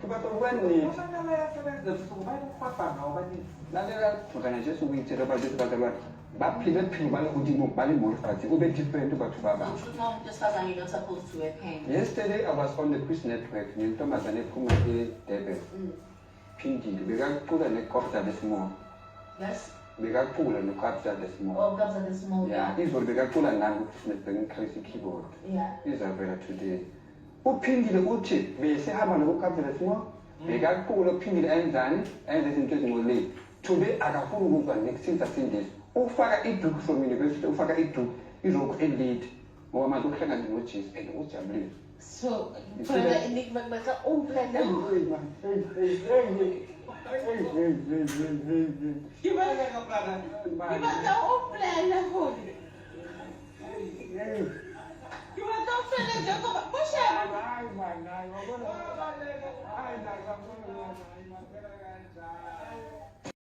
Tubatuani, the Subani, organization we tell about this, but people who didn't buy more party will be different to Batubaba. Just as I'm not supposed to wear pants. Yesterday I was on the Chris Network, in Thomas and Kumaki David. Pinky, we got pull and the cops at the small. Yes? We got pull and the cops at the small. Oh, cops at the small. Yeah, this will be got pull and now with crazy keyboard. Yeah. These are very today. Who pinned the old chip? We say, how many cops at the small? We got pull up pinned and done, and this interesting will leave. Today I got full group and next things I've seen this. Ufaga itu from university, ufaga itu izoko elite ngoba manje ukuhlangana noJesu and ujabulile. So, for the enigma maka plan na. Gimana ka plan? Gimana o plan na ho? Gimana o plan na ko? Mo siya. Ay,